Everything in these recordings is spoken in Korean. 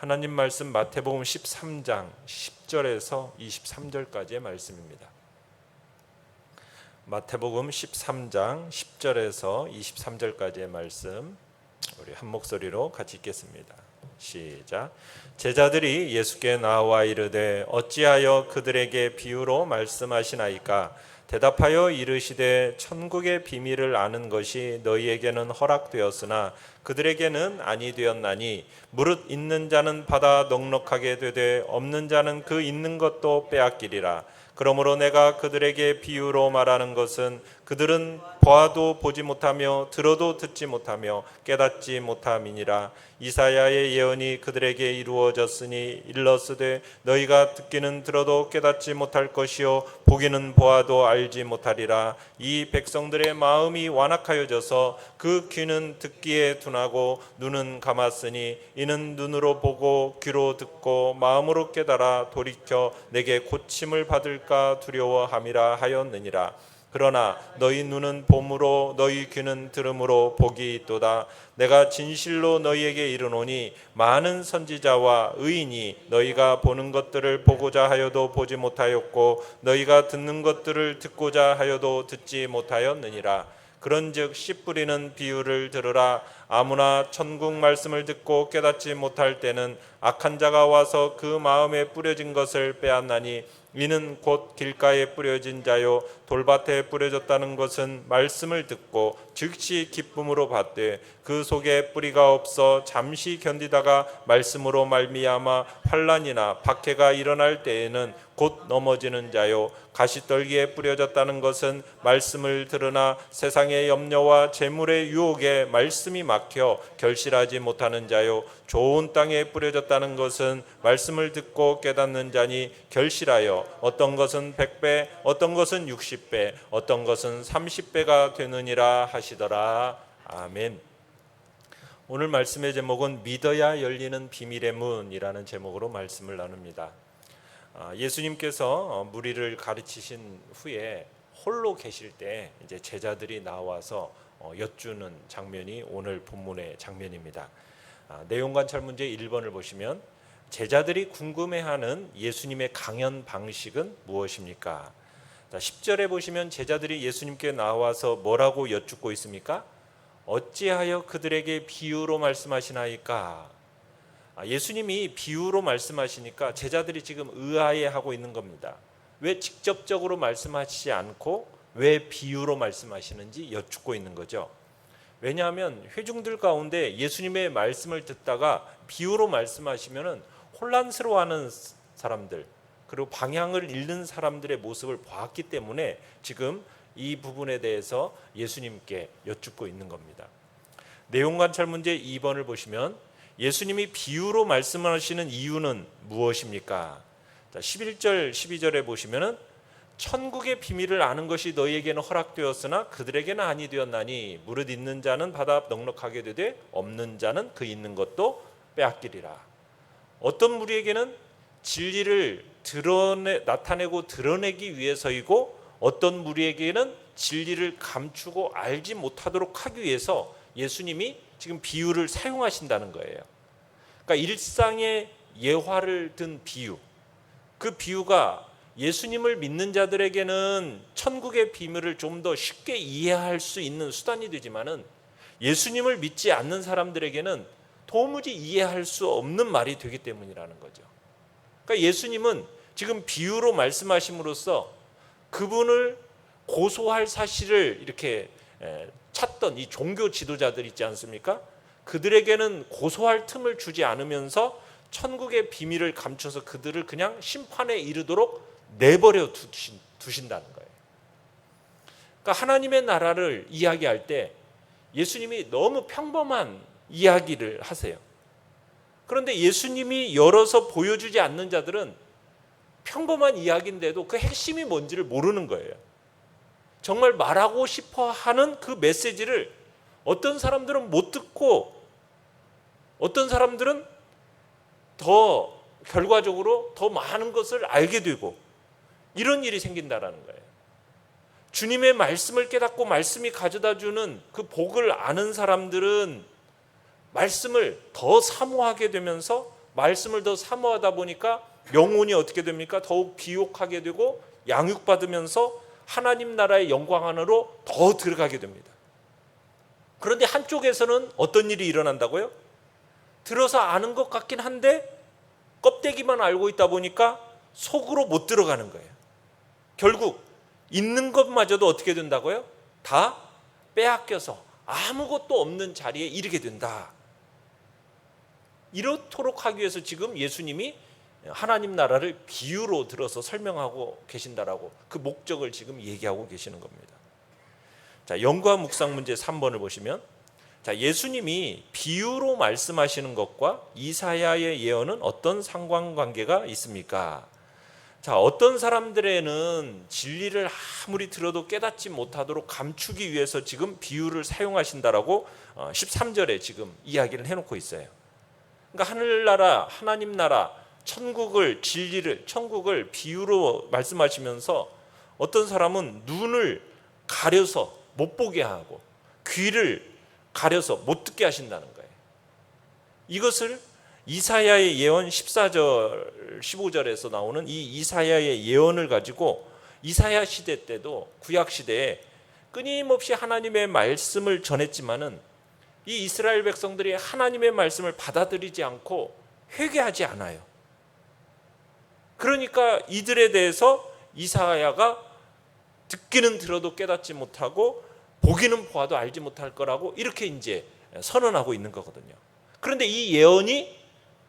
하나님 말씀 마태복음 13장 10절에서 23절까지의 말씀입니다. 마태복음 13장 10절에서 23절까지의 말씀 우리 한 목소리로 같이 읽겠습니다. 시작. 제자들이 예수께 나와 이르되 어찌하여 그들에게 비유로 말씀하시나이까? 대답하여 이르시되 천국의 비밀을 아는 것이 너희에게는 허락되었으나 그들에게는 아니 되었나니 무릇 있는 자는 받아 넉넉하게 되되 없는 자는 그 있는 것도 빼앗기리라. 그러므로 내가 그들에게 비유로 말하는 것은 그들은 보아도 보지 못하며 들어도 듣지 못하며 깨닫지 못함이니라. 이사야의 예언이 그들에게 이루어졌으니 일렀으되 너희가 듣기는 들어도 깨닫지 못할 것이요 보기는 보아도 알지 못하리라. 이 백성들의 마음이 완악하여져서 그 귀는 듣기에 둔하고 눈은 감았으니 이는 눈으로 보고 귀로 듣고 마음으로 깨달아 돌이켜 내게 고침을 받을까 두려워함이라 하였느니라. 그러나 너희 눈은 봄으로 너희 귀는 들음으로 복이 있도다. 내가 진실로 너희에게 이르노니 많은 선지자와 의인이 너희가 보는 것들을 보고자 하여도 보지 못하였고 너희가 듣는 것들을 듣고자 하여도 듣지 못하였느니라. 그런즉 씨 뿌리는 비유를 들으라. 아무나 천국 말씀을 듣고 깨닫지 못할 때는 악한 자가 와서 그 마음에 뿌려진 것을 빼앗나니 이는 곧 길가에 뿌려진 자요 돌밭에 뿌려졌다는 것은 말씀을 듣고 즉시 기쁨으로 받되 그 속에 뿌리가 없어 잠시 견디다가 말씀으로 말미암아 환난이나 박해가 일어날 때에는 곧 넘어지는 자요 가시떨기에 뿌려졌다는 것은 말씀을 들으나 세상의 염려와 재물의 유혹에 말씀이 막혀 결실하지 못하는 자요 좋은 땅에 뿌려졌다는 것은 말씀을 듣고 깨닫는 자니 결실하여 어떤 것은 100배 어떤 것은 60배 어떤 것은 30배가 되느니라 하시더라. 아멘. 오늘 말씀의 제목은 믿어야 열리는 비밀의 문이라는 제목으로 말씀을 나눕니다. 예수님께서 무리를 가르치신 후에 홀로 계실 때 이제 제자들이 나와서 여쭈는 장면이 오늘 본문의 장면입니다. 내용 관찰 문제 1번을 보시면 제자들이 궁금해하는 예수님의 강연 방식은 무엇입니까? 10절에 보시면 제자들이 예수님께 나와서 뭐라고 여쭙고 있습니까? 어찌하여 그들에게 비유로 말씀하시나이까? 예수님이 비유로 말씀하시니까 제자들이 지금 의아해하고 있는 겁니다. 왜 직접적으로 말씀하시지 않고 왜 비유로 말씀하시는지 여쭙고 있는 거죠. 왜냐하면 회중들 가운데 예수님의 말씀을 듣다가 비유로 말씀하시면 혼란스러워하는 사람들 그리고 방향을 잃는 사람들의 모습을 보았기 때문에 지금 이 부분에 대해서 예수님께 여쭙고 있는 겁니다. 내용 관찰 문제 2번을 보시면 예수님이 비유로 말씀하시는 이유는 무엇입니까? 11절 12절에 보시면 천국의 비밀을 아는 것이 너희에게는 허락되었으나 그들에게는 아니 되었나니 무릇 있는 자는 받아 넉넉하게 되되 없는 자는 그 있는 것도 빼앗기리라. 어떤 무리에게는 진리를 나타내고 드러내기 위해서이고 어떤 무리에게는 진리를 감추고 알지 못하도록 하기 위해서 예수님이 지금 비유를 사용하신다는 거예요. 그러니까 일상의 예화를 든 비유, 그 비유가 예수님을 믿는 자들에게는 천국의 비밀을 좀 더 쉽게 이해할 수 있는 수단이 되지만은 예수님을 믿지 않는 사람들에게는 도무지 이해할 수 없는 말이 되기 때문이라는 거죠. 그러니까 예수님은 지금 비유로 말씀하심으로써 그분을 고소할 사실을 이렇게 찾던 이 종교 지도자들 있지 않습니까? 그들에게는 고소할 틈을 주지 않으면서 천국의 비밀을 감춰서 그들을 그냥 심판에 이르도록 내버려 두신다는 거예요. 그러니까 하나님의 나라를 이야기할 때 예수님이 너무 평범한 이야기를 하세요. 그런데 예수님이 열어서 보여주지 않는 자들은 평범한 이야기인데도 그 핵심이 뭔지를 모르는 거예요. 정말 말하고 싶어 하는 그 메시지를 어떤 사람들은 못 듣고 어떤 사람들은 더 결과적으로 더 많은 것을 알게 되고 이런 일이 생긴다라는 거예요. 주님의 말씀을 깨닫고 말씀이 가져다주는 그 복을 아는 사람들은 말씀을 더 사모하게 되면서 말씀을 더 사모하다 보니까 영혼이 어떻게 됩니까? 더욱 비옥하게 되고 양육받으면서 하나님 나라의 영광 안으로 더 들어가게 됩니다. 그런데 한쪽에서는 어떤 일이 일어난다고요? 들어서 아는 것 같긴 한데 껍데기만 알고 있다 보니까 속으로 못 들어가는 거예요. 결국 있는 것마저도 어떻게 된다고요? 다 빼앗겨서 아무것도 없는 자리에 이르게 된다. 이렇도록 하기 위해서 지금 예수님이 하나님 나라를 비유로 들어서 설명하고 계신다라고 그 목적을 지금 얘기하고 계시는 겁니다. 자, 연구와 묵상 문제 3번을 보시면, 자, 예수님이 비유로 말씀하시는 것과 이사야의 예언은 어떤 상관관계가 있습니까? 자, 어떤 사람들에는 진리를 아무리 들어도 깨닫지 못하도록 감추기 위해서 지금 비유를 사용하신다라고 13절에 지금 이야기를 해놓고 있어요. 그러니까 하늘나라, 하나님 나라, 천국을, 진리를, 천국을 비유로 말씀하시면서 어떤 사람은 눈을 가려서 못 보게 하고 귀를 가려서 못 듣게 하신다는 거예요. 이것을 이사야의 예언 14절, 15절에서 나오는 이 이사야의 예언을 가지고 이사야 시대 때도 구약 시대에 끊임없이 하나님의 말씀을 전했지만은 이 이스라엘 백성들이 하나님의 말씀을 받아들이지 않고 회개하지 않아요. 그러니까 이들에 대해서 이사야가 듣기는 들어도 깨닫지 못하고 보기는 보아도 알지 못할 거라고 이렇게 이제 선언하고 있는 거거든요. 그런데 이 예언이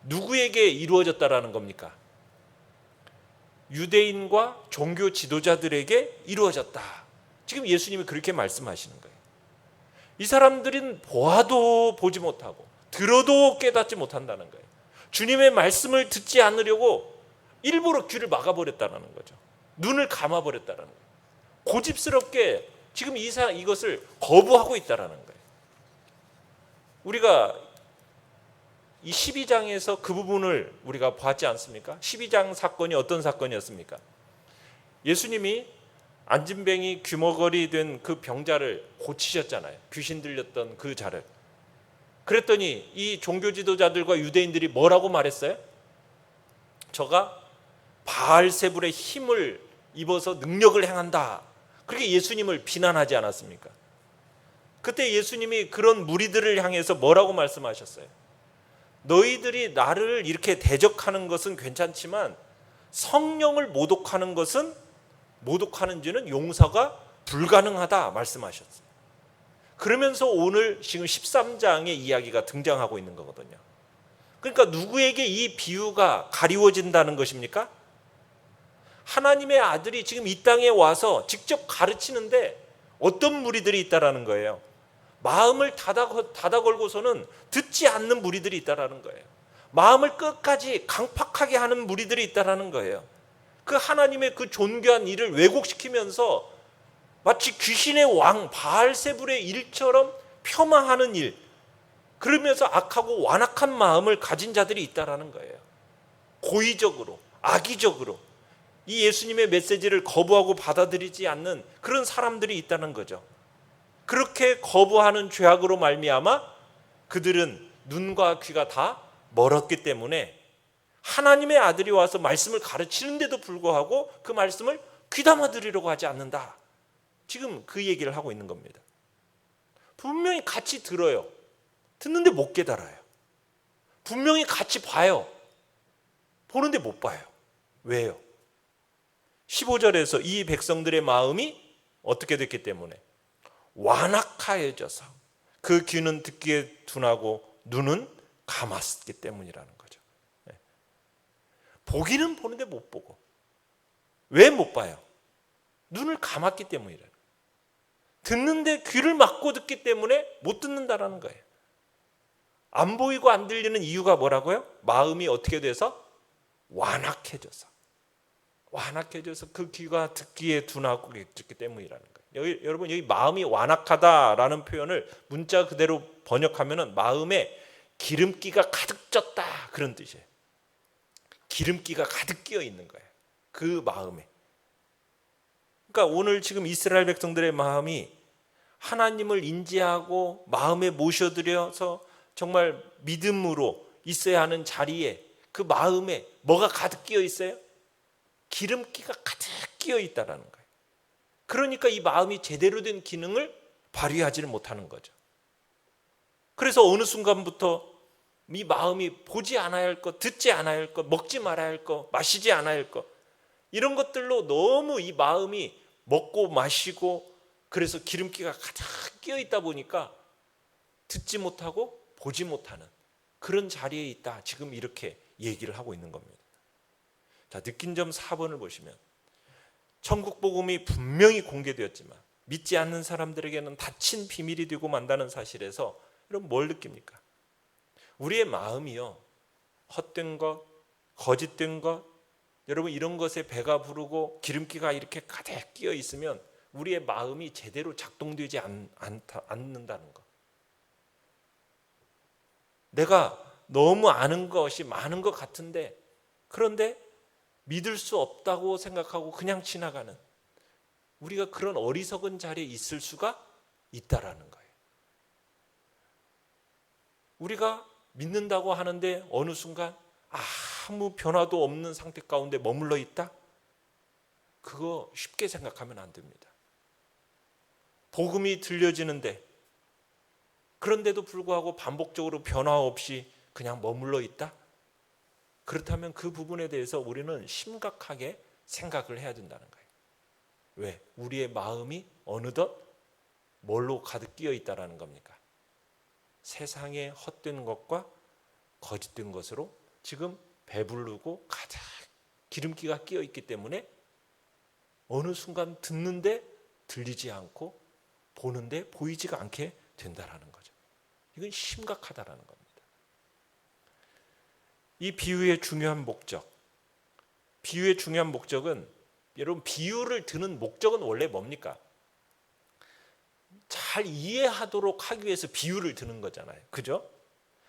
누구에게 이루어졌다라는 겁니까? 유대인과 종교 지도자들에게 이루어졌다. 지금 예수님이 그렇게 말씀하시는 거예요. 이 사람들은 보아도 보지 못하고 들어도 깨닫지 못한다는 거예요. 주님의 말씀을 듣지 않으려고 일부러 귀를 막아버렸다는 거죠. 눈을 감아버렸다는 거예요. 고집스럽게 지금 이것을 거부하고 있다는 거예요. 우리가 이 12장에서 그 부분을 우리가 봤지 않습니까? 12장 사건이 어떤 사건이었습니까? 예수님이 안진뱅이 귀머거리 된 그 병자를 고치셨잖아요. 귀신 들렸던 그 자를. 그랬더니 이 종교 지도자들과 유대인들이 뭐라고 말했어요? 저가 바알세불의 힘을 입어서 능력을 행한다. 그렇게 예수님을 비난하지 않았습니까? 그때 예수님이 그런 무리들을 향해서 뭐라고 말씀하셨어요? 너희들이 나를 이렇게 대적하는 것은 괜찮지만 성령을 모독하는 것은 모독하는 죄는 용서가 불가능하다 말씀하셨어요. 그러면서 오늘 지금 13장의 이야기가 등장하고 있는 거거든요. 그러니까 누구에게 이 비유가 가리워진다는 것입니까? 하나님의 아들이 지금 이 땅에 와서 직접 가르치는데 어떤 무리들이 있다라는 거예요. 마음을 닫아 걸고서는 듣지 않는 무리들이 있다라는 거예요. 마음을 끝까지 강팍하게 하는 무리들이 있다라는 거예요. 그 하나님의 그 존귀한 일을 왜곡시키면서 마치 귀신의 왕 바알세불의 일처럼 폄하하는 일, 그러면서 악하고 완악한 마음을 가진 자들이 있다라는 거예요. 고의적으로, 악의적으로 이 예수님의 메시지를 거부하고 받아들이지 않는 그런 사람들이 있다는 거죠. 그렇게 거부하는 죄악으로 말미암아 그들은 눈과 귀가 다 멀었기 때문에 하나님의 아들이 와서 말씀을 가르치는데도 불구하고 그 말씀을 귀담아 들으려고 하지 않는다. 지금 그 얘기를 하고 있는 겁니다. 분명히 같이 들어요. 듣는데 못 깨달아요. 분명히 같이 봐요. 보는데 못 봐요. 왜요? 15절에서 이 백성들의 마음이 어떻게 됐기 때문에 완악하여져서 그 귀는 듣기에 둔하고 눈은 감았기 때문이라는 거죠. 보기는 보는데 못 보고. 왜 못 봐요? 눈을 감았기 때문이라는 거예요. 듣는데 귀를 막고 듣기 때문에 못 듣는다라는 거예요. 안 보이고 안 들리는 이유가 뭐라고요? 마음이 어떻게 돼서? 완악해져서 그 귀가 듣기에 둔하고 있기 때문이라는 거예요. 여러분 여기 마음이 완악하다라는 표현을 문자 그대로 번역하면은 마음에 기름기가 가득 쪘다 그런 뜻이에요. 기름기가 가득 끼어 있는 거예요. 그 마음에. 그러니까 오늘 지금 이스라엘 백성들의 마음이 하나님을 인지하고 마음에 모셔들여서 정말 믿음으로 있어야 하는 자리에 그 마음에 뭐가 가득 끼어 있어요? 기름기가 가득 끼어 있다라는 거예요. 그러니까 이 마음이 제대로 된 기능을 발휘하지를 못하는 거죠. 그래서 어느 순간부터 이 마음이 보지 않아야 할 것, 듣지 않아야 할 것, 먹지 말아야 할 것, 마시지 않아야 할 것, 이런 것들로 너무 이 마음이 먹고 마시고 그래서 기름기가 가득 끼어 있다 보니까 듣지 못하고 보지 못하는 그런 자리에 있다. 지금 이렇게 얘기를 하고 있는 겁니다. 자, 느낀 점 4번을 보시면 천국 복음이 분명히 공개되었지만 믿지 않는 사람들에게는 닫힌 비밀이 되고 만다는 사실에서 여러분 뭘 느낍니까? 우리의 마음이요, 헛된 것, 거짓된 것, 여러분 이런 것에 배가 부르고 기름기가 이렇게 가득 끼어 있으면 우리의 마음이 제대로 작동되지 않는다는 것. 내가 너무 아는 것이 많은 것 같은데 그런데 믿을 수 없다고 생각하고 그냥 지나가는, 우리가 그런 어리석은 자리에 있을 수가 있다라는 거예요. 우리가 믿는다고 하는데 어느 순간 아무 변화도 없는 상태 가운데 머물러 있다? 그거 쉽게 생각하면 안 됩니다. 복음이 들려지는데 그런데도 불구하고 반복적으로 변화 없이 그냥 머물러 있다? 그렇다면 그 부분에 대해서 우리는 심각하게 생각을 해야 된다는 거예요. 왜? 우리의 마음이 어느덧 뭘로 가득 끼어 있다라는 겁니까? 세상의 헛된 것과 거짓된 것으로 지금 배부르고 가득 기름기가 끼어 있기 때문에 어느 순간 듣는데 들리지 않고 보는데 보이지가 않게 된다라는 거죠. 이건 심각하다라는 겁니다. 이 비유의 중요한 목적, 비유의 중요한 목적은, 여러분 비유를 드는 목적은 원래 뭡니까? 잘 이해하도록 하기 위해서 비유를 드는 거잖아요. 그죠?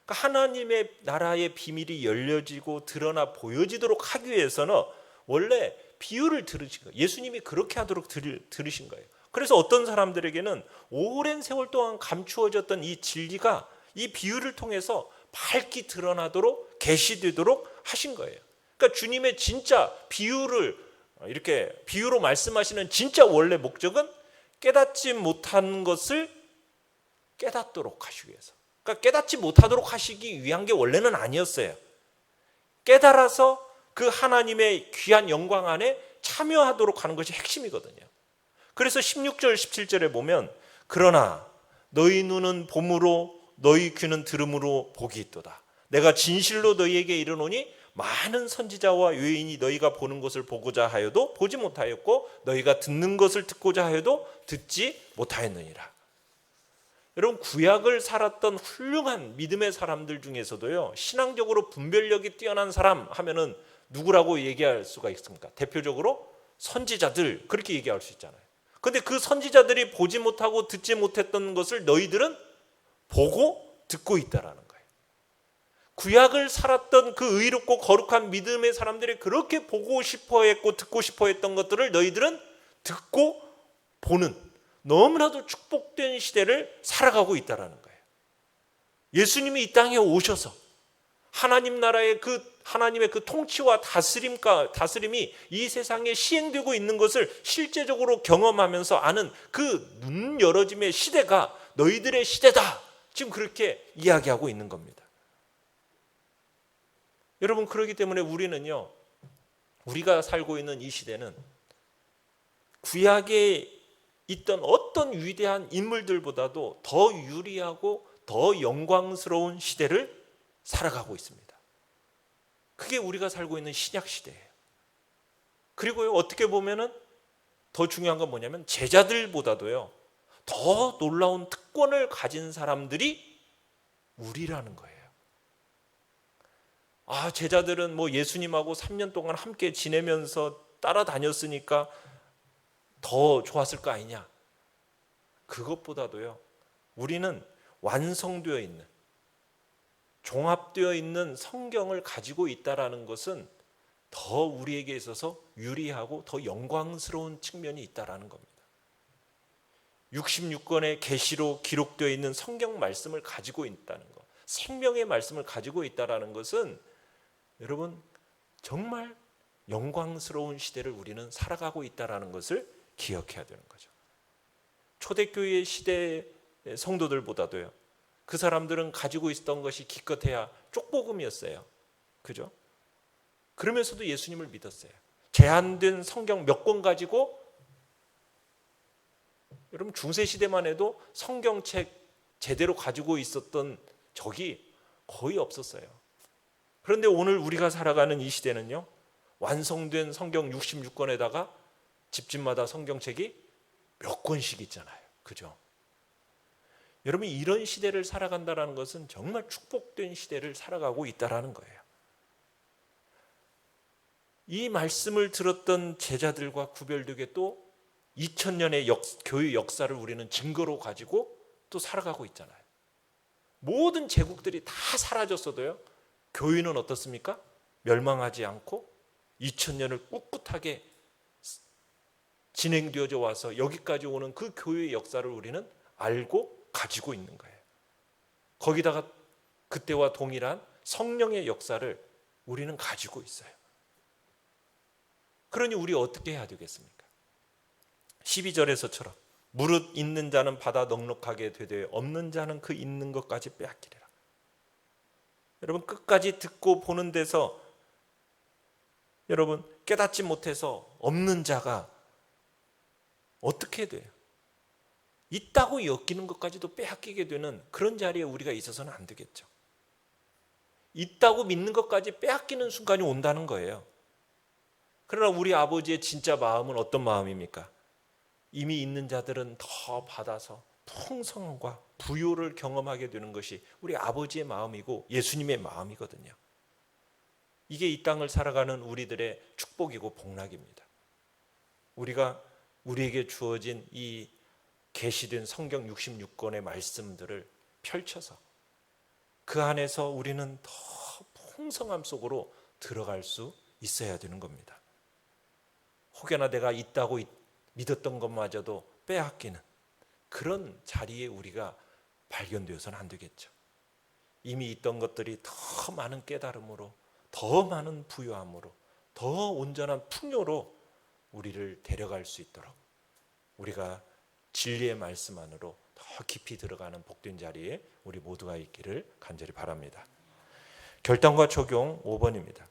그러니까 하나님의 나라의 비밀이 열려지고 드러나 보여지도록 하기 위해서는 원래 비유를 들으신 거예요. 예수님이 그렇게 하도록 들으신 거예요. 그래서 어떤 사람들에게는 오랜 세월 동안 감추어졌던 이 진리가 이 비유를 통해서 밝게 드러나도록 계시되도록 하신 거예요. 그러니까 주님의 진짜 비유를 이렇게 비유로 말씀하시는 진짜 원래 목적은 깨닫지 못한 것을 깨닫도록 하시기 위해서. 그러니까 깨닫지 못하도록 하시기 위한 게 원래는 아니었어요. 깨달아서 그 하나님의 귀한 영광 안에 참여하도록 하는 것이 핵심이거든요. 그래서 16절 17절에 보면 그러나 너희 눈은 봄으로 너희 귀는 들음으로 복이 있도다. 내가 진실로 너희에게 이르노니 많은 선지자와 유인이 너희가 보는 것을 보고자 하여도 보지 못하였고 너희가 듣는 것을 듣고자 하여도 듣지 못하였느니라. 여러분 구약을 살았던 훌륭한 믿음의 사람들 중에서도요, 신앙적으로 분별력이 뛰어난 사람 하면은 누구라고 얘기할 수가 있습니까? 대표적으로 선지자들, 그렇게 얘기할 수 있잖아요. 근데 그 선지자들이 보지 못하고 듣지 못했던 것을 너희들은 보고 듣고 있다라는 거예요. 구약을 살았던 그 의롭고 거룩한 믿음의 사람들이 그렇게 보고 싶어 했고 듣고 싶어 했던 것들을 너희들은 듣고 보는 너무나도 축복된 시대를 살아가고 있다라는 거예요. 예수님이 이 땅에 오셔서 하나님 나라의 하나님의 그 통치와 다스림이 이 세상에 시행되고 있는 것을 실제적으로 경험하면서 아는 그 눈 열어짐의 시대가 너희들의 시대다. 지금 그렇게 이야기하고 있는 겁니다. 여러분 그렇기 때문에 우리는요, 우리가 살고 있는 이 시대는 구약에 있던 어떤 위대한 인물들보다도 더 유리하고 더 영광스러운 시대를 살아가고 있습니다. 그게 우리가 살고 있는 신약 시대예요. 그리고요, 어떻게 보면은 더 중요한 건 뭐냐면 제자들보다도요 더 놀라운 특권을 가진 사람들이 우리라는 거예요. 제자들은 뭐 예수님하고 3년 동안 함께 지내면서 따라다녔으니까 더 좋았을 거 아니냐. 그것보다도요, 우리는 완성되어 있는, 종합되어 있는 성경을 가지고 있다라는 것은 더 우리에게 있어서 유리하고 더 영광스러운 측면이 있다라는 겁니다. 66권의 계시로 기록되어 있는 성경 말씀을 가지고 있다는 것, 생명의 말씀을 가지고 있다라는 것은 여러분, 정말 영광스러운 시대를 우리는 살아가고 있다는 것을 기억해야 되는 거죠. 초대교회 시대의 성도들보다도요, 그 사람들은 가지고 있었던 것이 기껏해야 쪽복음이었어요. 그죠? 그러면서도 예수님을 믿었어요. 제한된 성경 몇 권 가지고, 여러분 중세시대만 해도 성경책 제대로 가지고 있었던 적이 거의 없었어요. 그런데 오늘 우리가 살아가는 이 시대는요, 완성된 성경 66권에다가 집집마다 성경책이 몇 권씩 있잖아요. 그죠? 여러분, 이런 시대를 살아간다는 것은 정말 축복된 시대를 살아가고 있다는 거예요. 이 말씀을 들었던 제자들과 구별되게 또 2000년의 교회 역사를 우리는 증거로 가지고 또 살아가고 있잖아요. 모든 제국들이 다 사라졌어도요, 교회는 어떻습니까? 멸망하지 않고 2000년을 꿋꿋하게 진행되어져 와서 여기까지 오는 그 교회의 역사를 우리는 알고 가지고 있는 거예요. 거기다가 그때와 동일한 성령의 역사를 우리는 가지고 있어요. 그러니 우리 어떻게 해야 되겠습니까? 12절에서처럼 무릇 있는 자는 받아 넉넉하게 되되 없는 자는 그 있는 것까지 빼앗기리라. 여러분, 끝까지 듣고 보는 데서 여러분 깨닫지 못해서 없는 자가 어떻게 돼요? 있다고 여기는 것까지도 빼앗기게 되는 그런 자리에 우리가 있어서는 안 되겠죠. 있다고 믿는 것까지 빼앗기는 순간이 온다는 거예요. 그러나 우리 아버지의 진짜 마음은 어떤 마음입니까? 이미 있는 자들은 더 받아서 풍성함과 부요를 경험하게 되는 것이 우리 아버지의 마음이고 예수님의 마음이거든요. 이게 이 땅을 살아가는 우리들의 축복이고 복락입니다. 우리가 우리에게 주어진 이 계시된 성경 66권의 말씀들을 펼쳐서 그 안에서 우리는 더 풍성함 속으로 들어갈 수 있어야 되는 겁니다. 혹여나 내가 있다고 믿었던 것마저도 빼앗기는 그런 자리에 우리가 발견되어서는 안 되겠죠. 이미 있던 것들이 더 많은 깨달음으로, 더 많은 부요함으로, 더 온전한 풍요로 우리를 데려갈 수 있도록 우리가 진리의 말씀 안으로 더 깊이 들어가는 복된 자리에 우리 모두가 있기를 간절히 바랍니다. 결단과 적용 5번입니다.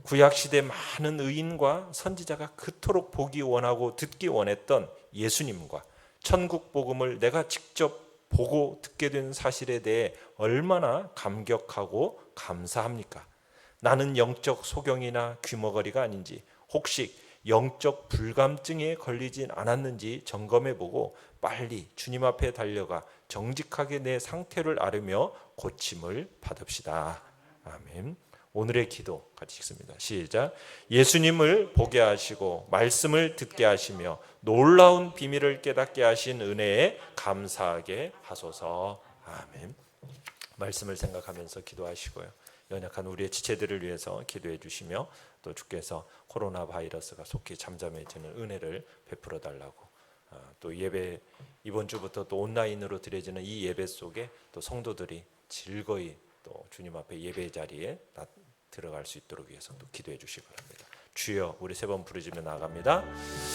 구약시대 많은 의인과 선지자가 그토록 보기 원하고 듣기 원했던 예수님과 천국 복음을 내가 직접 보고 듣게 된 사실에 대해 얼마나 감격하고 감사합니까? 나는 영적 소경이나 귀머거리가 아닌지, 혹시 영적 불감증에 걸리진 않았는지 점검해보고 빨리 주님 앞에 달려가 정직하게 내 상태를 아뢰며 고침을 받읍시다. 아멘. 오늘의 기도 같이 읽습니다. 시작. 예수님을 보게 하시고 말씀을 듣게 하시며 놀라운 비밀을 깨닫게 하신 은혜에 감사하게 하소서. 아멘. 말씀을 생각하면서 기도하시고요. 연약한 우리의 지체들을 위해서 기도해 주시며 또 주께서 코로나 바이러스가 속히 잠잠해지는 은혜를 베풀어 달라고, 또 예배 이번 주부터 또 온라인으로 드려지는 이 예배 속에 또 성도들이 즐거이 또 주님 앞에 예배 자리에 들어갈 수 있도록 위해서 또 기도해 주시기 바랍니다. 주여, 우리 세 번 부르짖으며 나아갑니다.